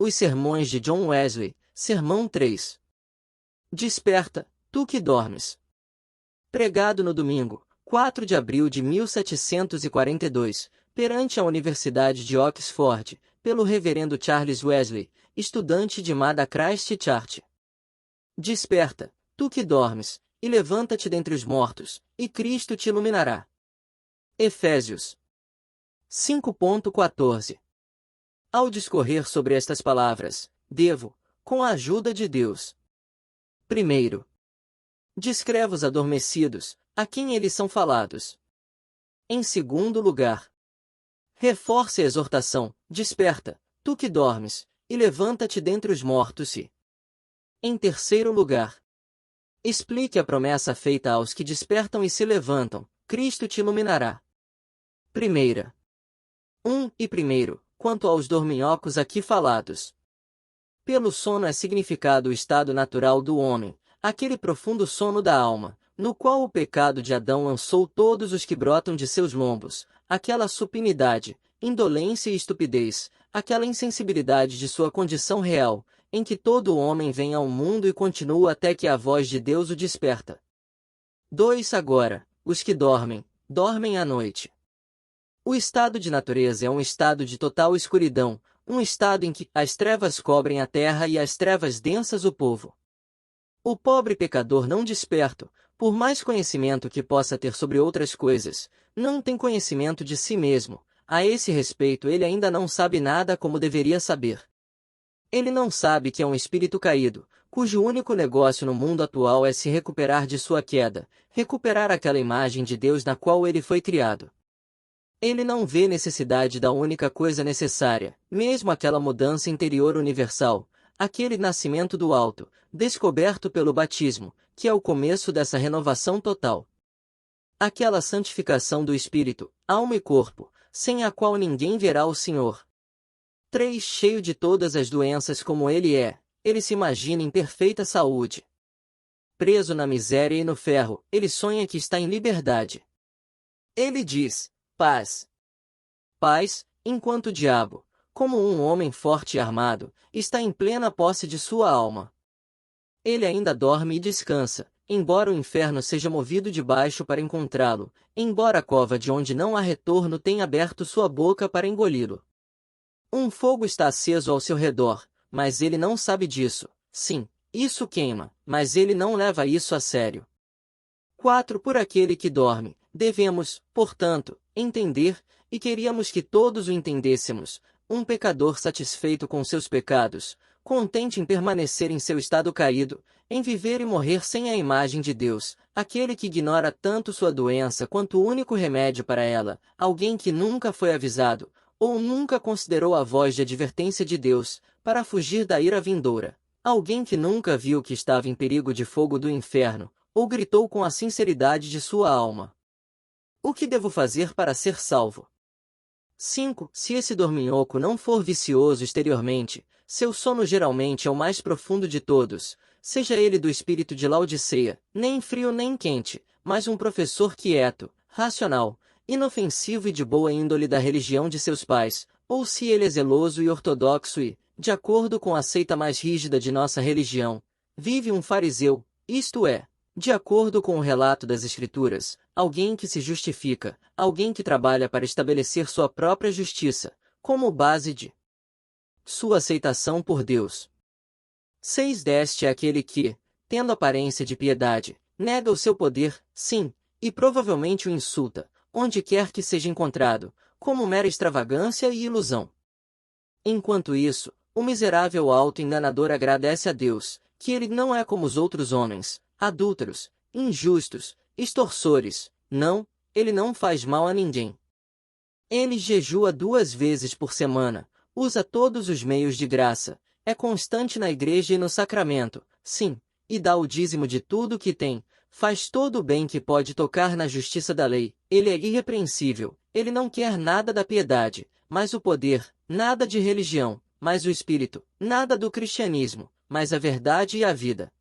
Os Sermões de John Wesley, Sermão 3. Desperta, tu que dormes. Pregado no domingo, 4 de abril de 1742, perante a Universidade de Oxford, pelo reverendo Charles Wesley, estudante de Mada Christ Church. Desperta, tu que dormes, e levanta-te dentre os mortos, e Cristo te iluminará. Efésios 5.14. Ao discorrer sobre estas palavras, devo, com a ajuda de Deus, primeiro, descreve os adormecidos, a quem eles são falados. Em segundo lugar, reforce a exortação, desperta, tu que dormes, e levanta-te dentre os mortos e. Em terceiro lugar, explique a promessa feita aos que despertam e se levantam, Cristo te iluminará. Primeira. Primeiro, quanto aos dorminhocos aqui falados. Pelo sono é significado o estado natural do homem, aquele profundo sono da alma, no qual o pecado de Adão lançou todos os que brotam de seus lombos, aquela supinidade, indolência e estupidez, aquela insensibilidade de sua condição real, em que todo homem vem ao mundo e continua até que a voz de Deus o desperta. 2. Agora, os que dormem, dormem à noite. O estado de natureza é um estado de total escuridão, um estado em que as trevas cobrem a terra e as trevas densas o povo. O pobre pecador não desperto, por mais conhecimento que possa ter sobre outras coisas, não tem conhecimento de si mesmo. A esse respeito ele ainda não sabe nada como deveria saber. Ele não sabe que é um espírito caído, cujo único negócio no mundo atual é se recuperar de sua queda, recuperar aquela imagem de Deus na qual ele foi criado. Ele não vê necessidade da única coisa necessária, mesmo aquela mudança interior universal, aquele nascimento do alto, descoberto pelo batismo, que é o começo dessa renovação total. Aquela santificação do espírito, alma e corpo, sem a qual ninguém verá o Senhor. 3. Cheio de todas as doenças como ele é, ele se imagina em perfeita saúde. Preso na miséria e no ferro, ele sonha que está em liberdade. Ele diz: paz. Paz, enquanto o diabo, como um homem forte e armado, está em plena posse de sua alma. Ele ainda dorme e descansa, embora o inferno seja movido de baixo para encontrá-lo, embora a cova de onde não há retorno tenha aberto sua boca para engoli-lo. Um fogo está aceso ao seu redor, mas ele não sabe disso. Sim, isso queima, mas ele não leva isso a sério. 4. Por aquele que dorme, devemos, portanto, entender, e queríamos que todos o entendêssemos, um pecador satisfeito com seus pecados, contente em permanecer em seu estado caído, em viver e morrer sem a imagem de Deus, aquele que ignora tanto sua doença quanto o único remédio para ela, alguém que nunca foi avisado, ou nunca considerou a voz de advertência de Deus, para fugir da ira vindoura, alguém que nunca viu que estava em perigo de fogo do inferno, ou gritou com a sinceridade de sua alma: o que devo fazer para ser salvo? 5. Se esse dorminhoco não for vicioso exteriormente, seu sono geralmente é o mais profundo de todos, seja ele do espírito de Laodiceia, nem frio nem quente, mas um professor quieto, racional, inofensivo e de boa índole da religião de seus pais, ou se ele é zeloso e ortodoxo e, de acordo com a seita mais rígida de nossa religião, vive um fariseu, isto é, de acordo com o relato das Escrituras, alguém que se justifica, alguém que trabalha para estabelecer sua própria justiça, como base de sua aceitação por Deus. 6. Deste é aquele que, tendo aparência de piedade, nega o seu poder, sim, e provavelmente o insulta, onde quer que seja encontrado, como mera extravagância e ilusão. Enquanto isso, o miserável auto-enganador agradece a Deus, que ele não é como os outros homens, adúlteros, injustos, extorsores, não, ele não faz mal a ninguém. Ele jejua 2 vezes por semana, usa todos os meios de graça, é constante na igreja e no sacramento, sim, e dá o dízimo de tudo que tem, faz todo o bem que pode tocar na justiça da lei, ele é irrepreensível, ele não quer nada da piedade, mas o poder, nada de religião, mas o espírito, nada do cristianismo, mas a verdade e a vida.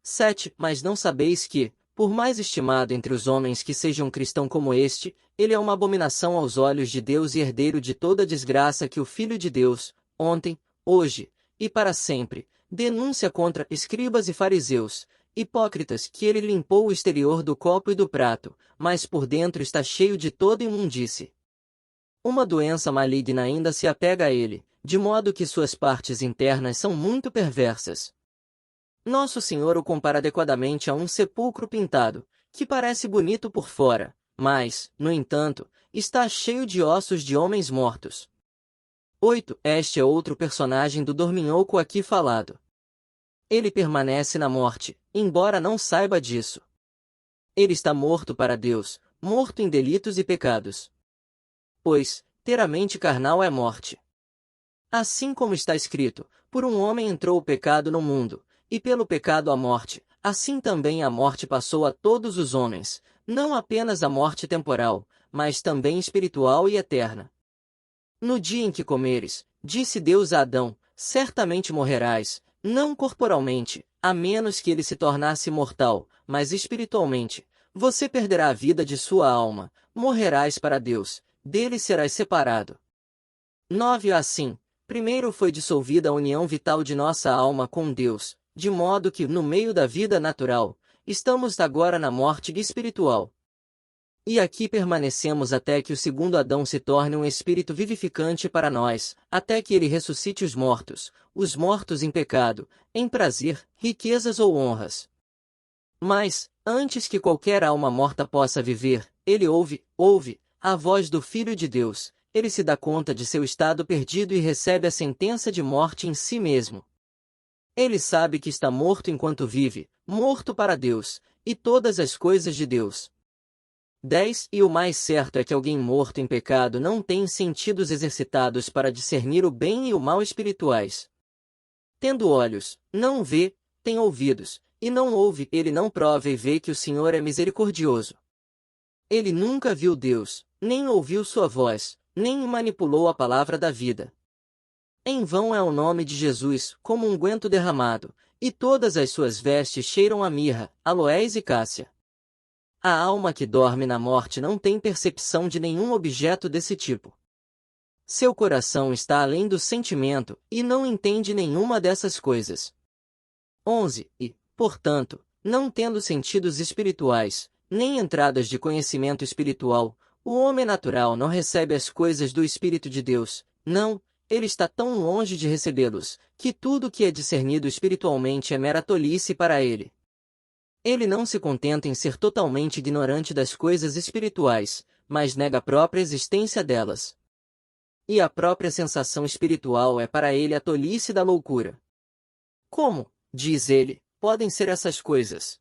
7. Mas não sabeis que, por mais estimado entre os homens que seja um cristão como este, ele é uma abominação aos olhos de Deus e herdeiro de toda a desgraça que o Filho de Deus, ontem, hoje, e para sempre, denúncia contra escribas e fariseus, hipócritas, que ele limpou o exterior do copo e do prato, mas por dentro está cheio de toda imundície. Uma doença maligna ainda se apega a ele, de modo que suas partes internas são muito perversas. Nosso Senhor o compara adequadamente a um sepulcro pintado, que parece bonito por fora, mas, no entanto, está cheio de ossos de homens mortos. 8. Este é outro personagem do dorminhoco aqui falado. Ele permanece na morte, embora não saiba disso. Ele está morto para Deus, morto em delitos e pecados. Pois, ter a mente carnal é morte. Assim como está escrito, por um homem entrou o pecado no mundo, e pelo pecado a morte, assim também a morte passou a todos os homens, não apenas a morte temporal, mas também espiritual e eterna. No dia em que comeres, disse Deus a Adão, certamente morrerás, não corporalmente, a menos que ele se tornasse mortal, mas espiritualmente. Você perderá a vida de sua alma, morrerás para Deus, dele serás separado. 9. Assim, primeiro foi dissolvida a união vital de nossa alma com Deus, de modo que, no meio da vida natural, estamos agora na morte espiritual. E aqui permanecemos até que o segundo Adão se torne um espírito vivificante para nós, até que ele ressuscite os mortos em pecado, em prazer, riquezas ou honras. Mas, antes que qualquer alma morta possa viver, ele ouve a voz do Filho de Deus, ele se dá conta de seu estado perdido e recebe a sentença de morte em si mesmo. Ele sabe que está morto enquanto vive, morto para Deus, e todas as coisas de Deus. 10. E o mais certo é que alguém morto em pecado não tem sentidos exercitados para discernir o bem e o mal espirituais. Tendo olhos, não vê, tem ouvidos, e não ouve, ele não prova e vê que o Senhor é misericordioso. Ele nunca viu Deus, nem ouviu sua voz, nem manipulou a palavra da vida. Em vão é o nome de Jesus, como unguento derramado, e todas as suas vestes cheiram a mirra, aloés e cássia. A alma que dorme na morte não tem percepção de nenhum objeto desse tipo. Seu coração está além do sentimento, e não entende nenhuma dessas coisas. 11. E, portanto, não tendo sentidos espirituais, nem entradas de conhecimento espiritual, o homem natural não recebe as coisas do Espírito de Deus, não, ele está tão longe de recebê-los, que tudo que é discernido espiritualmente é mera tolice para ele. Ele não se contenta em ser totalmente ignorante das coisas espirituais, mas nega a própria existência delas. E a própria sensação espiritual é para ele a tolice da loucura. Como, diz ele, podem ser essas coisas?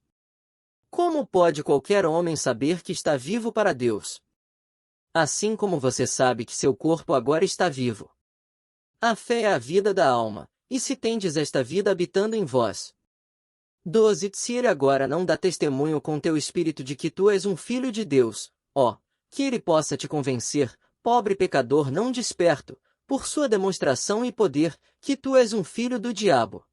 Como pode qualquer homem saber que está vivo para Deus? Assim como você sabe que seu corpo agora está vivo. A fé é a vida da alma, e se tendes esta vida habitando em vós. 12. Se ele agora não dá testemunho com teu espírito de que tu és um filho de Deus, que ele possa te convencer, pobre pecador não desperto, por sua demonstração e poder, que tu és um filho do diabo.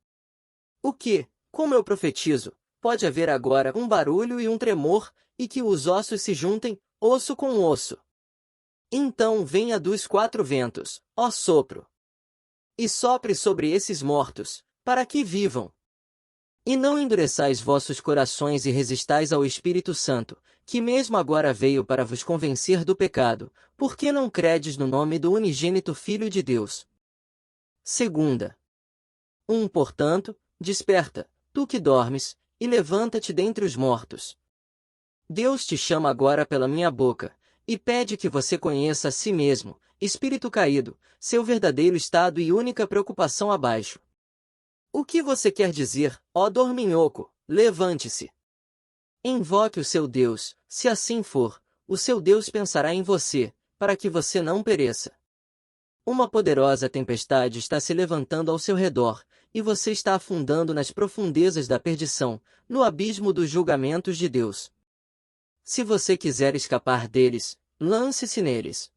O que, como eu profetizo, pode haver agora um barulho e um tremor, e que os ossos se juntem, osso com osso. Então venha dos quatro ventos, ó sopro, e sopre sobre esses mortos, para que vivam. E não endureçais vossos corações e resistais ao Espírito Santo, que mesmo agora veio para vos convencer do pecado, porque não credes no nome do unigênito Filho de Deus. 2. Portanto, desperta, tu que dormes, e levanta-te dentre os mortos. Deus te chama agora pela minha boca, e pede que você conheça a si mesmo, espírito caído, seu verdadeiro estado e única preocupação abaixo. O que você quer dizer, ó dorminhoco? Levante-se. Invoque o seu Deus, se assim for, o seu Deus pensará em você, para que você não pereça. Uma poderosa tempestade está se levantando ao seu redor, e você está afundando nas profundezas da perdição, no abismo dos julgamentos de Deus. Se você quiser escapar deles, lance-se neles.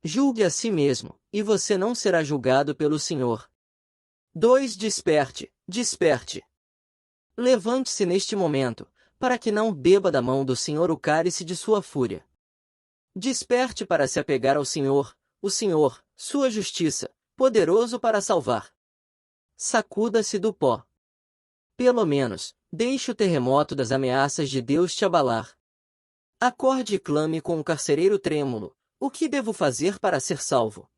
Julgue a si mesmo, e você não será julgado pelo Senhor. 2. Desperte, desperte. Levante-se neste momento, para que não beba da mão do Senhor o cálice de sua fúria. Desperte para se apegar ao Senhor, o Senhor, sua justiça, poderoso para salvar. Sacuda-se do pó. Pelo menos, deixe o terremoto das ameaças de Deus te abalar. Acorde e clame com o carcereiro trêmulo: o que devo fazer para ser salvo?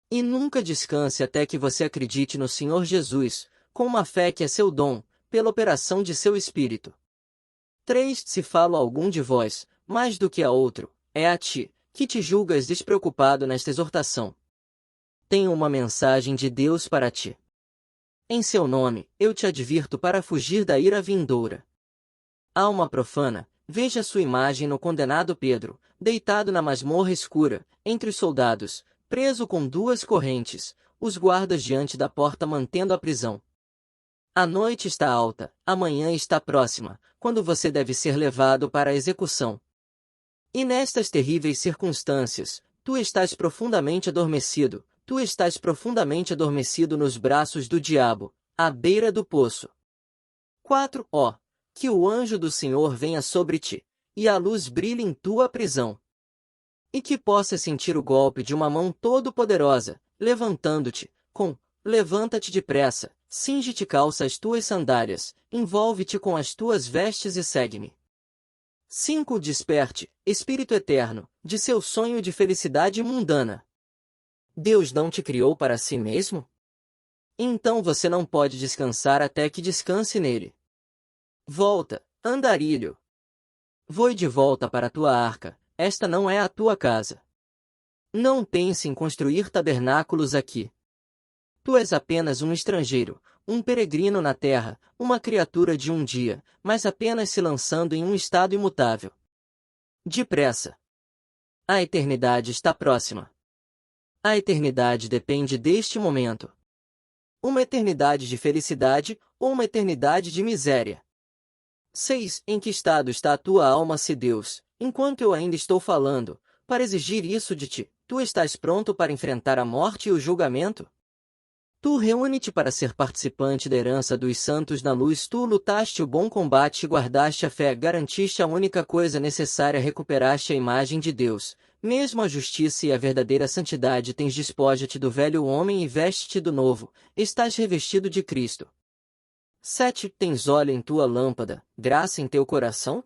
E nunca descanse até que você acredite no Senhor Jesus, com uma fé que é seu dom, pela operação de seu Espírito. 3. Se falo a algum de vós, mais do que a outro, é a ti, que te julgas despreocupado nesta exortação. Tenho uma mensagem de Deus para ti. Em seu nome, eu te advirto para fugir da ira vindoura. Alma profana, veja sua imagem no condenado Pedro, deitado na masmorra escura, entre os soldados, preso com 2 correntes, os guardas diante da porta mantendo a prisão. A noite está alta, a manhã está próxima, quando você deve ser levado para a execução. E nestas terríveis circunstâncias, tu estás profundamente adormecido nos braços do diabo, à beira do poço. 4. Ó, que o anjo do Senhor venha sobre ti, e a luz brilhe em tua prisão. E que possas sentir o golpe de uma mão todo-poderosa, levantando-te, levanta-te depressa, cinge-te, calça as tuas sandálias, envolve-te com as tuas vestes e segue-me. 5. Desperte, Espírito eterno, de seu sonho de felicidade mundana. Deus não te criou para si mesmo? Então você não pode descansar até que descanse nele. Volta, andarilho. Voe de volta para a tua arca, esta não é a tua casa. Não pense em construir tabernáculos aqui. Tu és apenas um estrangeiro, um peregrino na terra, uma criatura de um dia, mas apenas se lançando em um estado imutável. Depressa. A eternidade está próxima. A eternidade depende deste momento. Uma eternidade de felicidade ou uma eternidade de miséria. 6. Em que estado está a tua alma se Deus, enquanto eu ainda estou falando, para exigir isso de ti, tu estás pronto para enfrentar a morte e o julgamento? Tu reúne-te para ser participante da herança dos santos na luz. Tu lutaste o bom combate, guardaste a fé, garantiste a única coisa necessária, recuperaste a imagem de Deus. Mesmo a justiça e a verdadeira santidade tens. Despoja-te do velho homem e veste-te do novo. Estás revestido de Cristo. 7. Tens óleo em tua lâmpada, graça em teu coração?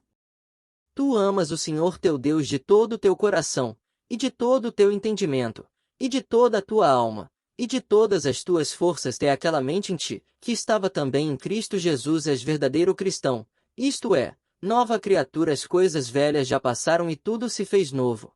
Tu amas o Senhor teu Deus de todo o teu coração, e de todo o teu entendimento, e de toda a tua alma, e de todas as tuas forças. Tem aquela mente em ti, que estava também em Cristo Jesus. És verdadeiro cristão, isto é, nova criatura. As coisas velhas já passaram e tudo se fez novo.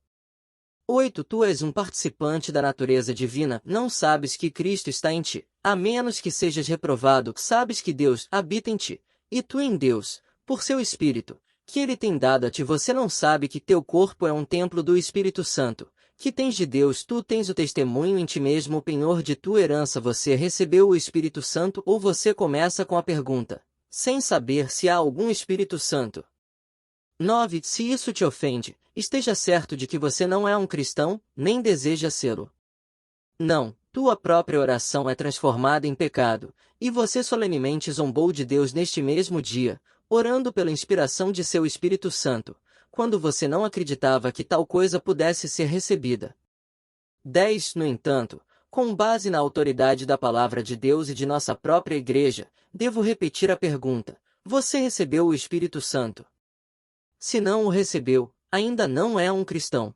8. Tu és um participante da natureza divina. Não sabes que Cristo está em ti, a menos que sejas reprovado. Sabes que Deus habita em ti, e tu em Deus, por seu Espírito, que Ele tem dado a ti. Você não sabe que teu corpo é um templo do Espírito Santo, que tens de Deus. Tu tens o testemunho em ti mesmo, o penhor de tua herança. Você recebeu o Espírito Santo? Ou você começa com a pergunta, sem saber se há algum Espírito Santo? 9. Se isso te ofende, esteja certo de que você não é um cristão, nem deseja sê-lo. Não, tua própria oração é transformada em pecado, e você solenemente zombou de Deus neste mesmo dia, orando pela inspiração de seu Espírito Santo, quando você não acreditava que tal coisa pudesse ser recebida. 10. No entanto, com base na autoridade da Palavra de Deus e de nossa própria Igreja, devo repetir a pergunta: você recebeu o Espírito Santo? Se não o recebeu, ainda não é um cristão.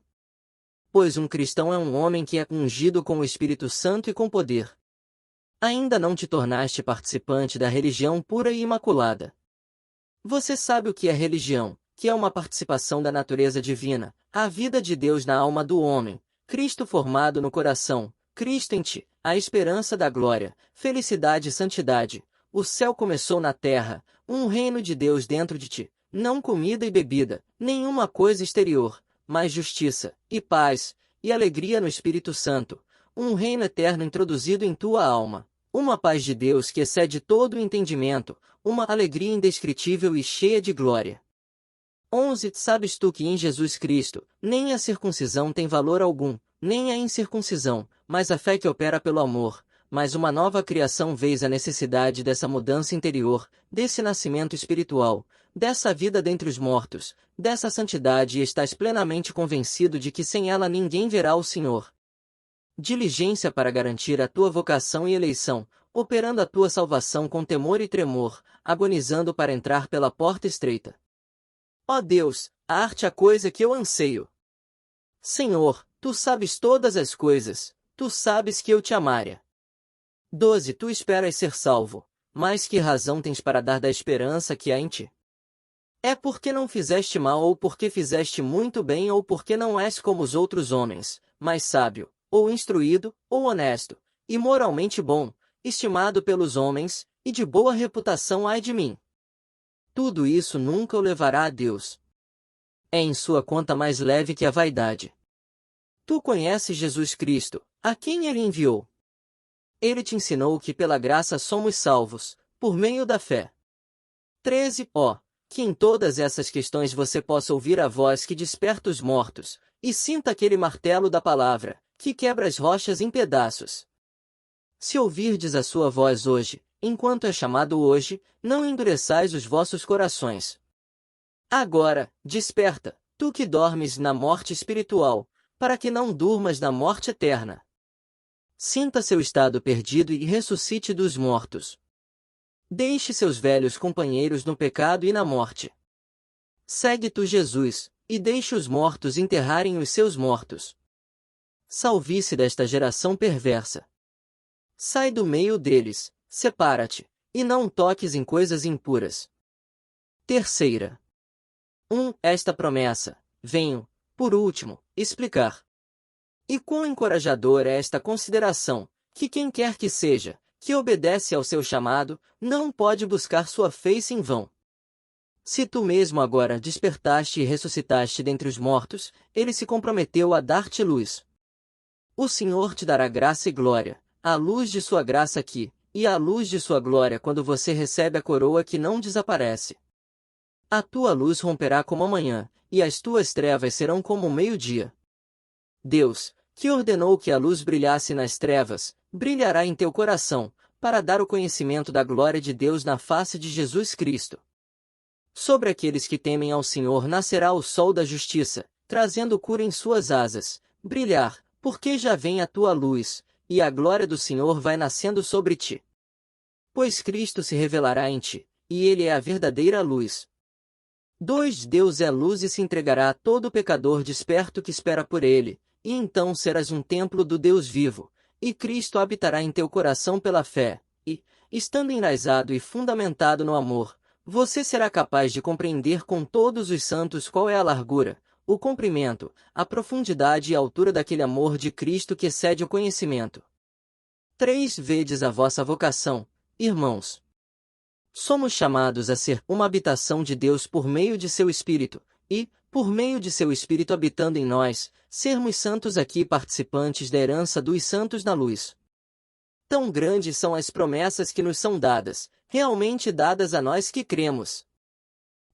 Pois um cristão é um homem que é ungido com o Espírito Santo e com poder. Ainda não te tornaste participante da religião pura e imaculada. Você sabe o que é religião, que é uma participação da natureza divina, a vida de Deus na alma do homem, Cristo formado no coração, Cristo em ti, a esperança da glória, felicidade e santidade. O céu começou na terra, um reino de Deus dentro de ti. Não comida e bebida, nenhuma coisa exterior, mas justiça, e paz, e alegria no Espírito Santo, um reino eterno introduzido em tua alma, uma paz de Deus que excede todo o entendimento, uma alegria indescritível e cheia de glória. 11. Sabes tu que em Jesus Cristo, nem a circuncisão tem valor algum, nem a incircuncisão, mas a fé que opera pelo amor, mas uma nova criação. Vês a necessidade dessa mudança interior, desse nascimento espiritual, dessa vida dentre os mortos, dessa santidade, e estás plenamente convencido de que sem ela ninguém verá o Senhor. Diligência para garantir a tua vocação e eleição. operando a tua salvação com temor e tremor, agonizando para entrar pela porta estreita. Ó Deus, arte a coisa que eu anseio. Senhor, tu sabes todas as coisas, tu sabes que eu te amaria. 12. Tu esperas ser salvo, mas que razão tens para dar da esperança que há em ti? É porque não fizeste mal ou porque fizeste muito bem ou porque não és como os outros homens, mas sábio, ou instruído, ou honesto, e moralmente bom, estimado pelos homens, e de boa reputação ai de mim. Tudo isso nunca o levará a Deus. É em sua conta mais leve que a vaidade. Tu conheces Jesus Cristo, a quem ele enviou. Ele te ensinou que pela graça somos salvos, por meio da fé. 13. Que em todas essas questões você possa ouvir a voz que desperta os mortos, e sinta aquele martelo da palavra, que quebra as rochas em pedaços. Se ouvirdes a sua voz hoje, enquanto é chamado hoje, não endureçais os vossos corações. Agora, desperta, tu que dormes na morte espiritual, para que não durmas na morte eterna. Sinta seu estado perdido e ressuscite dos mortos. Deixe seus velhos companheiros no pecado e na morte. Segue tu Jesus, e deixe os mortos enterrarem os seus mortos. Salve-se desta geração perversa. Sai do meio deles, separa-te, e não toques em coisas impuras. Terceira. Esta promessa, venho, por último, explicar. E quão encorajadora é esta consideração, que quem quer que seja, que obedece ao seu chamado, não pode buscar sua face em vão. Se tu mesmo agora despertaste e ressuscitaste dentre os mortos, ele se comprometeu a dar-te luz. O Senhor te dará graça e glória, a luz de sua graça aqui, e a luz de sua glória quando você recebe a coroa que não desaparece. A tua luz romperá como a manhã, e as tuas trevas serão como o meio-dia. Deus, que ordenou que a luz brilhasse nas trevas, brilhará em teu coração, para dar o conhecimento da glória de Deus na face de Jesus Cristo. Sobre aqueles que temem ao Senhor nascerá o sol da justiça, trazendo cura em suas asas, brilhar, porque já vem a tua luz, e a glória do Senhor vai nascendo sobre ti. Pois Cristo se revelará em ti, e ele é a verdadeira luz. 2. Deus é luz e se entregará a todo pecador desperto que espera por ele, e então serás um templo do Deus vivo, e Cristo habitará em teu coração pela fé, e, estando enraizado e fundamentado no amor, você será capaz de compreender com todos os santos qual é a largura, o comprimento, a profundidade e a altura daquele amor de Cristo que excede o conhecimento. 3. Vedes a vossa vocação, irmãos. Somos chamados a ser uma habitação de Deus por meio de seu Espírito, e, por meio de seu Espírito habitando em nós, sermos santos aqui participantes da herança dos santos na luz. Tão grandes são as promessas que nos são dadas, realmente dadas a nós que cremos.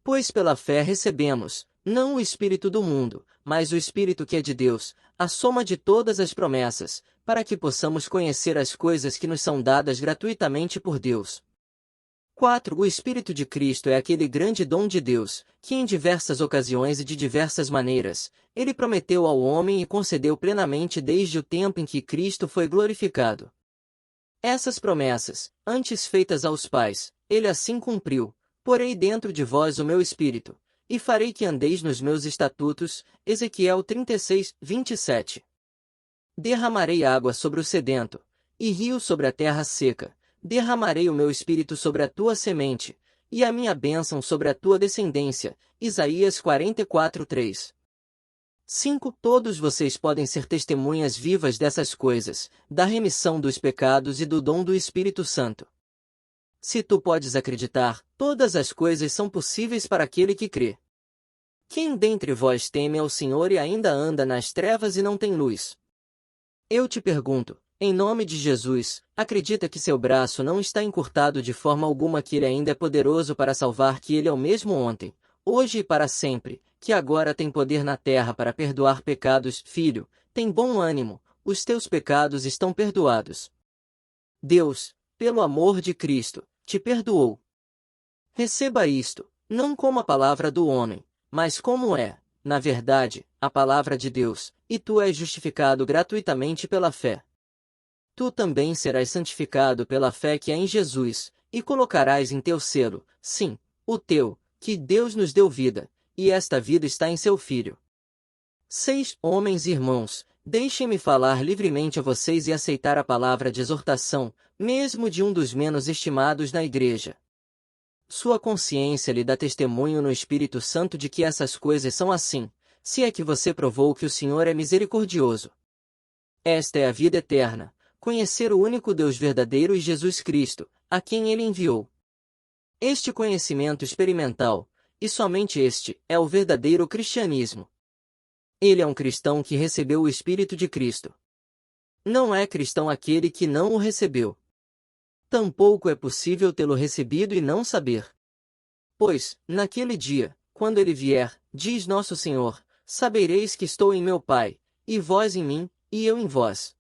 Pois pela fé recebemos, não o Espírito do mundo, mas o Espírito que é de Deus, a soma de todas as promessas, para que possamos conhecer as coisas que nos são dadas gratuitamente por Deus. 4. O Espírito de Cristo é aquele grande dom de Deus, que em diversas ocasiões e de diversas maneiras, ele prometeu ao homem e concedeu plenamente desde o tempo em que Cristo foi glorificado. Essas promessas, antes feitas aos pais, ele assim cumpriu: porei dentro de vós o meu Espírito, e farei que andeis nos meus estatutos. Ezequiel 36, 27. Derramarei água sobre o sedento, e rio sobre a terra seca. Derramarei o meu Espírito sobre a tua semente, e a minha bênção sobre a tua descendência. Isaías 44, 3. 5. Todos vocês podem ser testemunhas vivas dessas coisas, da remissão dos pecados e do dom do Espírito Santo. Se tu podes acreditar, todas as coisas são possíveis para aquele que crê. Quem dentre vós teme ao Senhor e ainda anda nas trevas e não tem luz? Eu te pergunto, em nome de Jesus, acredita que seu braço não está encurtado de forma alguma, que ele ainda é poderoso para salvar, que ele é o mesmo ontem, hoje e para sempre, que agora tem poder na terra para perdoar pecados. Filho, tem bom ânimo, os teus pecados estão perdoados. Deus, pelo amor de Cristo, te perdoou. Receba isto, não como a palavra do homem, mas como é, na verdade, a palavra de Deus, e tu és justificado gratuitamente pela fé. tu também serás santificado pela fé que é em Jesus, e colocarás em teu selo, sim, o teu, que Deus nos deu vida, e esta vida está em seu Filho. 6. Homens e irmãos, deixem-me falar livremente a vocês e aceitar a palavra de exortação, mesmo de um dos menos estimados na igreja. Sua consciência lhe dá testemunho no Espírito Santo de que essas coisas são assim, se é que você provou que o Senhor é misericordioso. Esta é a vida eterna, conhecer o único Deus verdadeiro e Jesus Cristo, a quem Ele enviou. Este conhecimento experimental, e somente este, é o verdadeiro cristianismo. Ele é um cristão que recebeu o Espírito de Cristo. Não é cristão aquele que não o recebeu. Tampouco é possível tê-lo recebido e não saber. Pois, naquele dia, quando ele vier, diz nosso Senhor, sabereis que estou em meu Pai, e vós em mim, e eu em vós.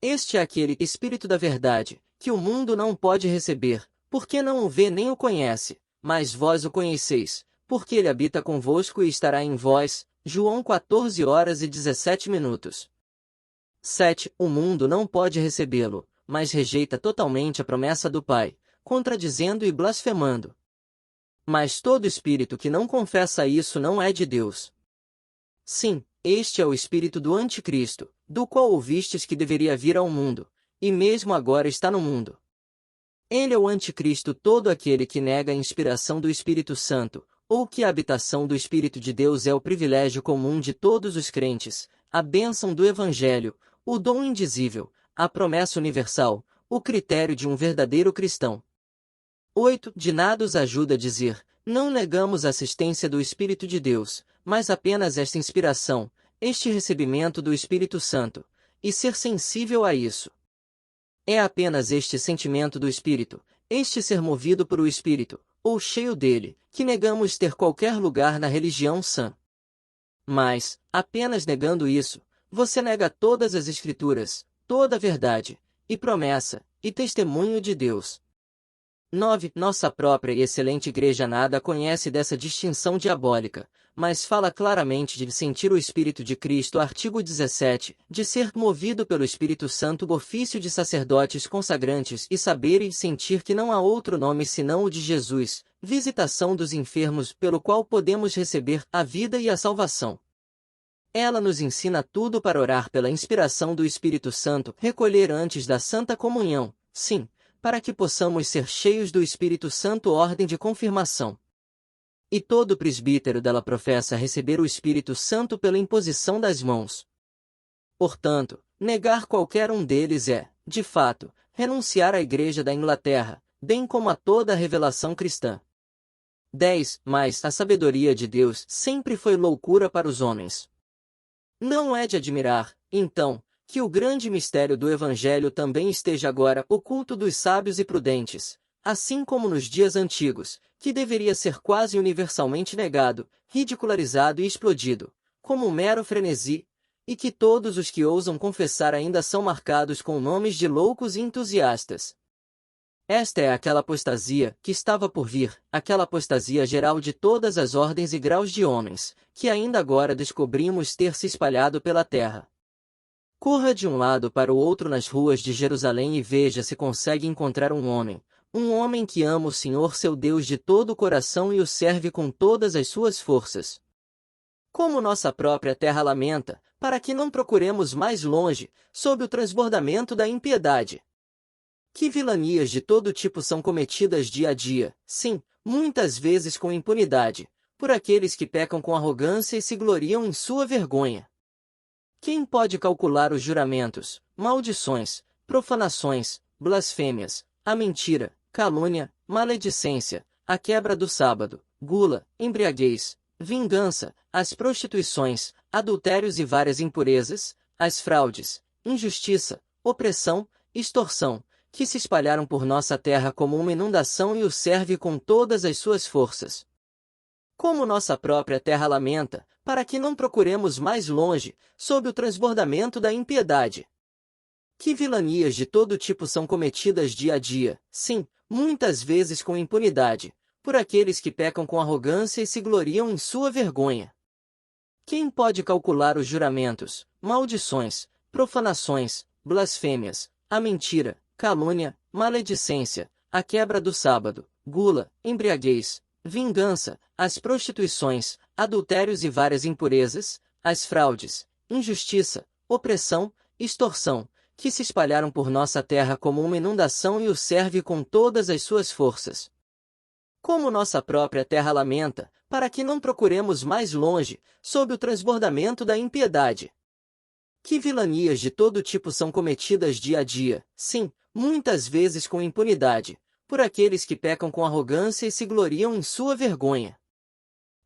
Este é aquele Espírito da verdade, que o mundo não pode receber, porque não o vê nem o conhece, mas vós o conheceis, porque ele habita convosco e estará em vós. João 14h17. 7. O mundo não pode recebê-lo, mas rejeita totalmente a promessa do Pai, contradizendo e blasfemando. Mas todo espírito que não confessa isso não é de Deus. Sim, este é o espírito do Anticristo, do qual ouvistes que deveria vir ao mundo, e mesmo agora está no mundo. Ele é o Anticristo, todo aquele que nega a inspiração do Espírito Santo, ou que a habitação do Espírito de Deus é o privilégio comum de todos os crentes, a bênção do Evangelho, o dom indizível, a promessa universal, o critério de um verdadeiro cristão. 8. De nada os ajuda a dizer, não negamos a assistência do Espírito de Deus, mas apenas esta inspiração, este recebimento do Espírito Santo, e ser sensível a isso. É apenas este sentimento do Espírito, este ser movido por o Espírito, ou cheio dele, que negamos ter qualquer lugar na religião sã. Mas, apenas negando isso, você nega todas as Escrituras, toda a verdade, e promessa, e testemunho de Deus. 9. Nossa própria e excelente igreja nada conhece dessa distinção diabólica, mas fala claramente de sentir o Espírito de Cristo. Artigo 17. De ser movido pelo Espírito Santo o ofício de sacerdotes consagrantes e saber e sentir que não há outro nome senão o de Jesus, visitação dos enfermos pelo qual podemos receber a vida e a salvação. Ela nos ensina tudo para orar pela inspiração do Espírito Santo, recolher antes da Santa Comunhão, sim, para que possamos ser cheios do Espírito Santo. Ordem de confirmação. E todo presbítero dela professa receber o Espírito Santo pela imposição das mãos. Portanto, negar qualquer um deles é, de fato, renunciar à Igreja da Inglaterra, bem como a toda a revelação cristã. 10. Mas a sabedoria de Deus sempre foi loucura para os homens. Não é de admirar, então, que o grande mistério do Evangelho também esteja agora oculto dos sábios e prudentes, assim como nos dias antigos, que deveria ser quase universalmente negado, ridicularizado e explodido, como um mero frenesi, e que todos os que ousam confessar ainda são marcados com nomes de loucos e entusiastas. Esta é aquela apostasia que estava por vir, aquela apostasia geral de todas as ordens e graus de homens, que ainda agora descobrimos ter se espalhado pela terra. Corra de um lado para o outro nas ruas de Jerusalém e veja se consegue encontrar um homem que ama o Senhor seu Deus de todo o coração e o serve com todas as suas forças. Como nossa própria terra lamenta, para que não procuremos mais longe, sob o transbordamento da impiedade. Que vilanias de todo tipo são cometidas dia a dia, sim, muitas vezes com impunidade, por aqueles que pecam com arrogância e se gloriam em sua vergonha. Quem pode calcular os juramentos, maldições, profanações, blasfêmias, a mentira, calúnia, maledicência, a quebra do sábado, gula, embriaguez, vingança, as prostituições, adultérios e várias impurezas, as fraudes, injustiça, opressão, extorsão, que se espalharam por nossa terra como uma inundação e o serve com todas as suas forças? Como nossa própria terra lamenta, para que não procuremos mais longe, sob o transbordamento da impiedade. Que vilanias de todo tipo são cometidas dia a dia, sim, muitas vezes com impunidade, por aqueles que pecam com arrogância e se gloriam em sua vergonha. Quem pode calcular os juramentos, maldições, profanações, blasfêmias, a mentira, calúnia, maledicência, a quebra do sábado, gula, embriaguez, vingança, as prostituições, adultérios e várias impurezas, as fraudes, injustiça, opressão, extorsão, que se espalharam por nossa terra como uma inundação e o serve com todas as suas forças. Como nossa própria terra lamenta, para que não procuremos mais longe, sob o transbordamento da impiedade. Que vilanias de todo tipo são cometidas dia a dia, sim, muitas vezes com impunidade, por aqueles que pecam com arrogância e se gloriam em sua vergonha.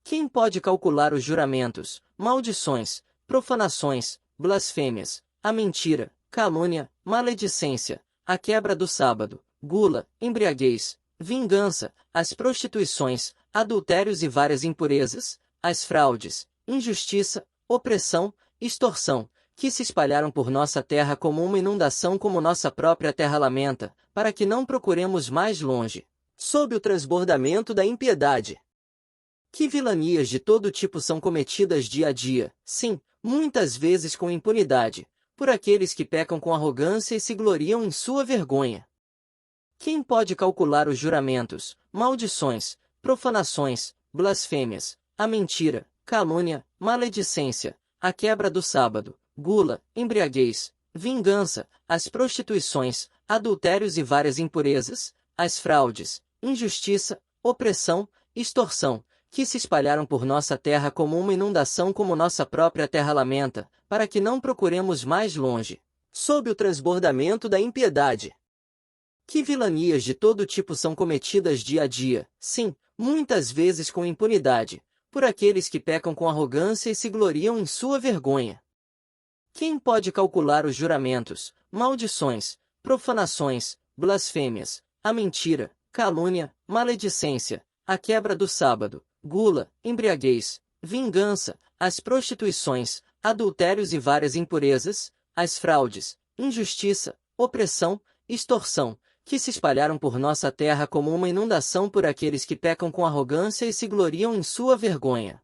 Quem pode calcular os juramentos, maldições, profanações, blasfêmias, a mentira, calúnia, maledicência, a quebra do sábado, gula, embriaguez, vingança, as prostituições, adultérios e várias impurezas, as fraudes, injustiça, opressão, extorsão, que se espalharam por nossa terra como uma inundação como nossa própria terra lamenta, para que não procuremos mais longe, sob o transbordamento da impiedade. Que vilanias de todo tipo são cometidas dia a dia, sim, muitas vezes com impunidade, por aqueles que pecam com arrogância e se gloriam em sua vergonha. Quem pode calcular os juramentos, maldições, profanações, blasfêmias, a mentira, calúnia, maledicência, a quebra do sábado, gula, embriaguez, vingança, as prostituições, adultérios e várias impurezas, as fraudes, injustiça, opressão, extorsão, que se espalharam por nossa terra como uma inundação como nossa própria terra lamenta, para que não procuremos mais longe, sob o transbordamento da impiedade. Que vilanias de todo tipo são cometidas dia a dia, sim, muitas vezes com impunidade, por aqueles que pecam com arrogância e se gloriam em sua vergonha. Quem pode calcular os juramentos, maldições, profanações, blasfêmias, a mentira, calúnia, maledicência, a quebra do sábado, gula, embriaguez, vingança, as prostituições, adultérios e várias impurezas, as fraudes, injustiça, opressão, extorsão, que se espalharam por nossa terra como uma inundação por aqueles que pecam com arrogância e se gloriam em sua vergonha.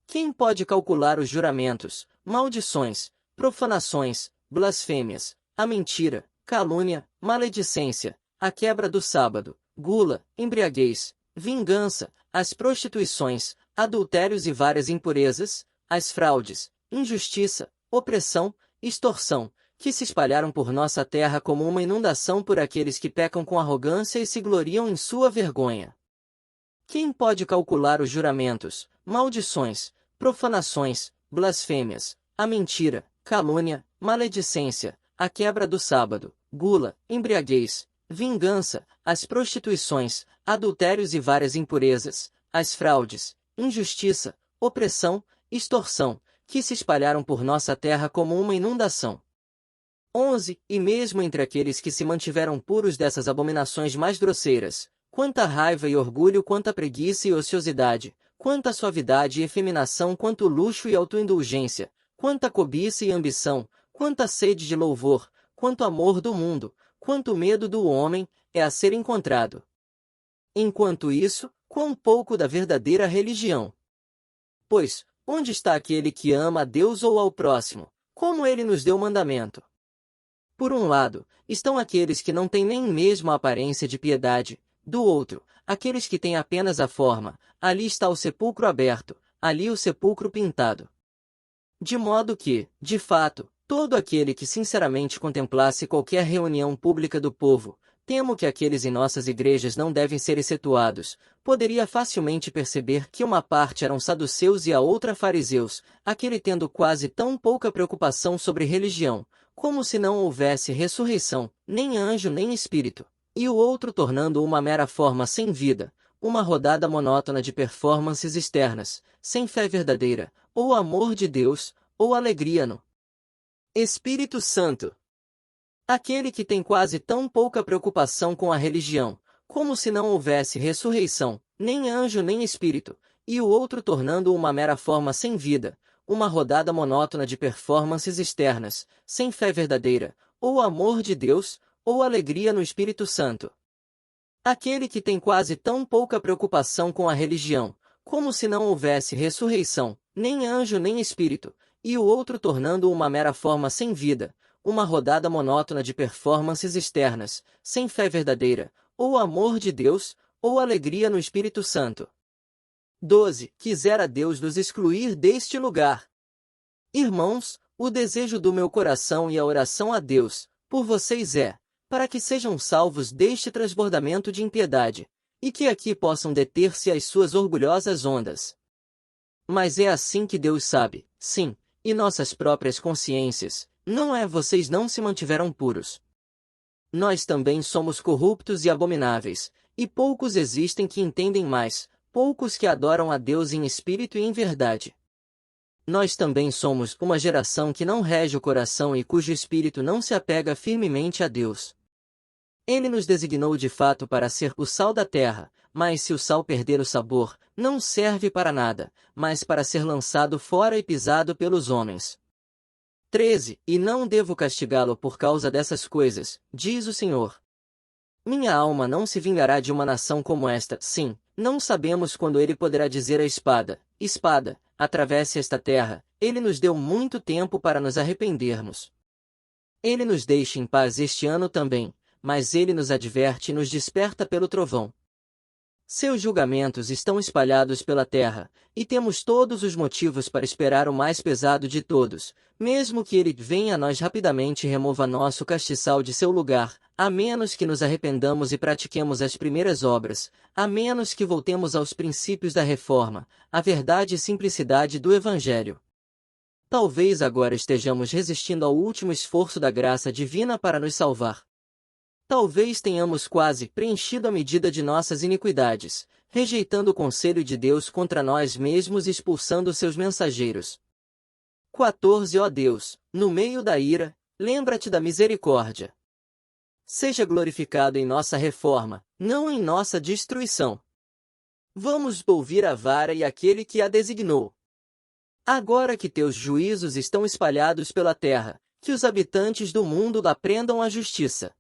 Quem pode calcular os juramentos, maldições, profanações, blasfêmias, a mentira, calúnia, maledicência, a quebra do sábado, gula, embriaguez, vingança, as prostituições, adultérios e várias impurezas, as fraudes, injustiça, opressão, extorsão, que se espalharam por nossa terra como uma inundação por aqueles que pecam com arrogância e se gloriam em sua vergonha. Quem pode calcular os juramentos, maldições, profanações, blasfêmias, a mentira, calúnia, maledicência, a quebra do sábado, gula, embriaguez, vingança, as prostituições, adultérios e várias impurezas, as fraudes, injustiça, opressão, extorsão, que se espalharam por nossa terra como uma inundação. 11. E mesmo entre aqueles que se mantiveram puros dessas abominações mais grosseiras, quanta raiva e orgulho, quanta preguiça e ociosidade, quanta suavidade e efeminação, quanto luxo e autoindulgência, quanta cobiça e ambição, quanta sede de louvor, quanto amor do mundo, quanto medo do homem, é a ser encontrado. Enquanto isso, quão pouco da verdadeira religião. Pois, onde está aquele que ama a Deus ou ao próximo, como ele nos deu mandamento? Por um lado, estão aqueles que não têm nem mesmo a aparência de piedade, do outro, aqueles que têm apenas a forma, ali está o sepulcro aberto, ali o sepulcro pintado. De modo que, de fato, todo aquele que sinceramente contemplasse qualquer reunião pública do povo, temo que aqueles em nossas igrejas não devem ser excetuados, poderia facilmente perceber que uma parte eram saduceus e a outra fariseus, aquele tendo quase tão pouca preocupação sobre religião, como se não houvesse ressurreição, nem anjo nem espírito, e o outro tornando uma mera forma sem vida, uma rodada monótona de performances externas, sem fé verdadeira, ou amor de Deus, ou alegria no Espírito Santo. Aquele que tem quase tão pouca preocupação com a religião, como se não houvesse ressurreição, nem anjo nem espírito, e o outro tornando uma mera forma sem vida, uma rodada monótona de performances externas, sem fé verdadeira, ou amor de Deus, ou alegria no Espírito Santo. Aquele que tem quase tão pouca preocupação com a religião, como se não houvesse ressurreição, nem anjo nem espírito, e o outro tornando uma mera forma sem vida, uma rodada monótona de performances externas, sem fé verdadeira, ou amor de Deus, ou alegria no Espírito Santo. 12. Quisera Deus nos excluir deste lugar. Irmãos, o desejo do meu coração e a oração a Deus, por vocês é, para que sejam salvos deste transbordamento de impiedade, e que aqui possam deter-se as suas orgulhosas ondas. Mas é assim que Deus sabe, sim, e nossas próprias consciências, não é vocês não se mantiveram puros. Nós também somos corruptos e abomináveis, e poucos existem que entendem mais, poucos que adoram a Deus em espírito e em verdade. Nós também somos uma geração que não rege o coração e cujo espírito não se apega firmemente a Deus. Ele nos designou de fato para ser o sal da terra, mas se o sal perder o sabor, não serve para nada, mas para ser lançado fora e pisado pelos homens. 13. E não devo castigá-lo por causa dessas coisas, diz o Senhor. Minha alma não se vingará de uma nação como esta. Sim, não sabemos quando ele poderá dizer à espada, espada, atravesse esta terra. Ele nos deu muito tempo para nos arrependermos. Ele nos deixa em paz este ano também, mas ele nos adverte e nos desperta pelo trovão. Seus julgamentos estão espalhados pela terra, e temos todos os motivos para esperar o mais pesado de todos, mesmo que ele venha a nós rapidamente e remova nosso castiçal de seu lugar, a menos que nos arrependamos e pratiquemos as primeiras obras, a menos que voltemos aos princípios da reforma, à verdade e simplicidade do Evangelho. Talvez agora estejamos resistindo ao último esforço da graça divina para nos salvar. Talvez tenhamos quase preenchido a medida de nossas iniquidades, rejeitando o conselho de Deus contra nós mesmos e expulsando seus mensageiros. 14. Ó Deus, no meio da ira, lembra-te da misericórdia. Seja glorificado em nossa reforma, não em nossa destruição. Vamos ouvir a vara e aquele que a designou. Agora que teus juízos estão espalhados pela terra, que os habitantes do mundo aprendam a justiça.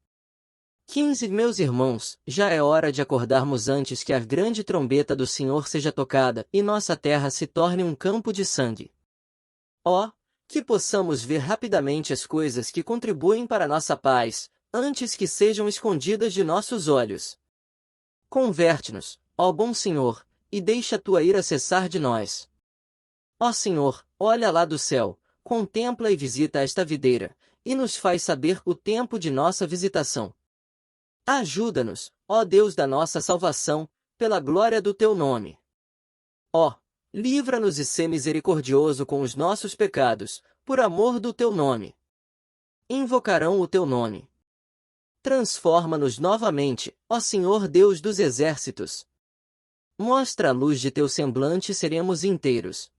15. Meus irmãos, já é hora de acordarmos antes que a grande trombeta do Senhor seja tocada e nossa terra se torne um campo de sangue. Ó, que possamos ver rapidamente as coisas que contribuem para nossa paz, antes que sejam escondidas de nossos olhos. Converte-nos, ó bom Senhor, e deixa a tua ira cessar de nós. Ó Senhor, olha lá do céu, contempla e visita esta videira, e nos faz saber o tempo de nossa visitação. Ajuda-nos, ó Deus da nossa salvação, pela glória do teu nome. Ó, livra-nos e sê misericordioso com os nossos pecados, por amor do teu nome. Invocarão o teu nome. Transforma-nos novamente, ó Senhor Deus dos exércitos. Mostra a luz de teu semblante e seremos inteiros.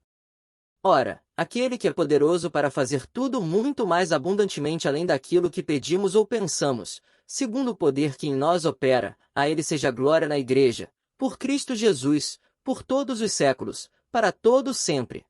Ora, aquele que é poderoso para fazer tudo muito mais abundantemente além daquilo que pedimos ou pensamos, segundo o poder que em nós opera, a ele seja glória na Igreja, por Cristo Jesus, por todos os séculos, para todo sempre.